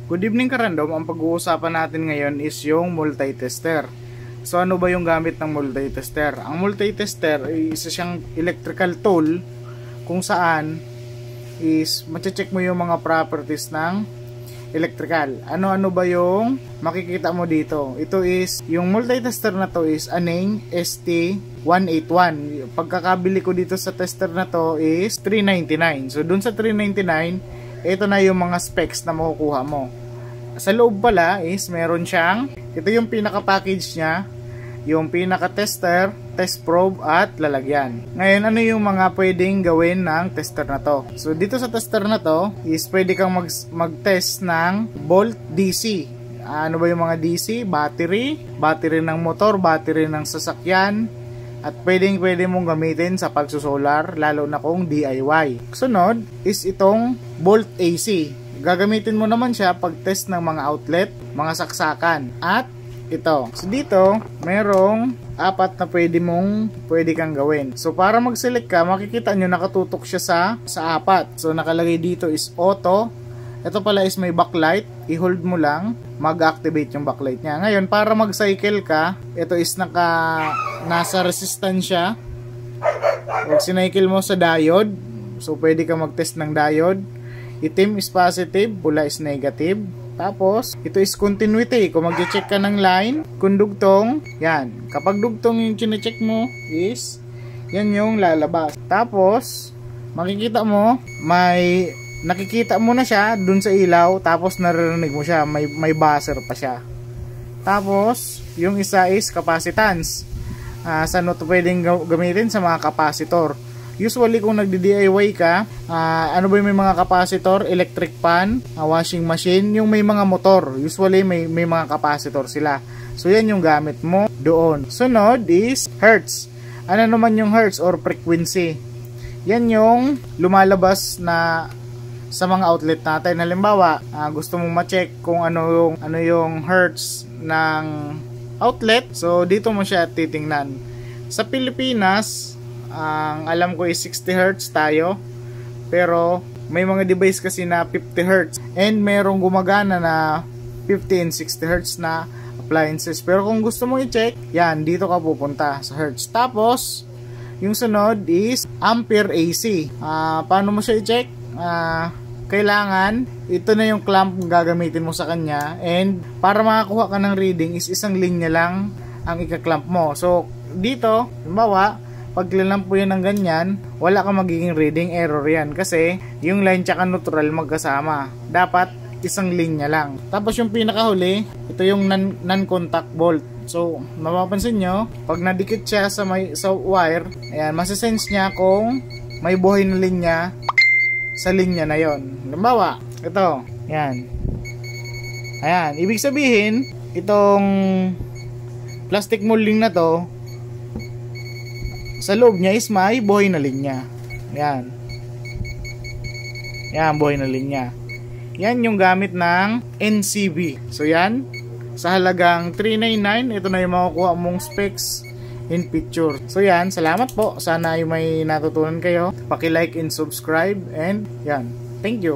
Good evening ka-random, ang pag-uusapan natin ngayon is yung multi-tester. So ano ba yung gamit ng multi-tester? Ang multi-tester ay isa siyang electrical tool kung saan is mache-check mo yung mga properties ng electrical. Ano-ano ba yung makikita mo dito? Ito is, yung multi-tester na to is Aneng ST181. Pagkakabili ko dito sa tester na to is $399. So dun sa $399, ito na yung mga specs na makukuha mo. Sa loob pala is meron siyang, ito yung pinaka-package niya, yung pinaka-tester, test probe at lalagyan. Ngayon, ano yung mga pwedeng gawin ng tester na to? So dito sa tester na to is pwede kang mag-test ng volt DC. Ano ba yung mga DC? Battery ng motor, battery ng sasakyan, at pwede mong gamitin sa pagsusolar, lalo na kung DIY. Sunod is itong volt AC. Gagamitin mo naman siya pag test ng mga outlet, mga saksakan. At ito. So dito, merong apat na pwede kang gawin. So para mag-select ka, makikita nyo nakatutok siya sa apat. So nakalagay dito is auto. Ito pala is may backlight. I-hold mo lang, mag-activate yung backlight niya. Ngayon, para mag-cycle ka, ito is nasa resistensya. Pag sinaycle mo sa diode, so pwede ka mag-test ng diode. Itim is positive, pula is negative. Tapos, ito is continuity. Kung mag-check ka ng line, kung dugtong, yan. Kapag dugtong yung chine-check mo is, yan yung lalabas. Tapos, makikita mo, nakikita mo na siya dun sa ilaw, tapos naririnig mo siya, may buzzer pa siya. Tapos, yung isa is capacitance. Saan ito pwedeng gamitin? Sa mga capacitor. Usually kung nagdi-DIY ka, ano ba yung may mga capacitor? Electric fan, washing machine, yung may mga motor. Usually may mga capacitor sila. So yan yung gamit mo doon. Sunod is hertz. Ano naman yung hertz or frequency? Yan yung lumalabas na sa mga outlet natin. Halimbawa, gusto mong ma-check kung ano yung hertz ng outlet. So dito mo siya titingnan. Sa Pilipinas, ang alam ko is 60 Hz tayo, pero may mga device kasi na 50 Hz and merong gumagana na 50 and 60 Hz na appliances. Pero kung gusto mo i-check, yan, dito ka pupunta sa Hz. Tapos yung sunod is ampere AC. Paano mo siya i-check? Kailangan ito na yung clamp gagamitin mo sa kanya, and para makakuha ka ng reading is isang linya lang ang ika-clamp mo. So dito, halimbawa, pag lilampo yan ng ganyan, wala kang magiging reading, error yan. Kasi yung line tsaka neutral magkasama. Dapat isang linya lang. Tapos yung pinakahuli, ito yung non-contact bolt. So, mapapansin nyo, pag nadikit siya sa wire, ayan, masisense niya kung may buhay na linya sa linya na yon. Halimbawa, ito, yan. Ayan, ibig sabihin, itong plastic molding na to, sa loob niya is may buhay na linya. Yan. Yan, buhay na linya. Yan yung gamit ng NCB. So yan, sa halagang $399, ito na yung makukuha mong specs in picture. So yan, salamat po. Sana ay may natutunan kayo. Paki-like and subscribe, and yan. Thank you.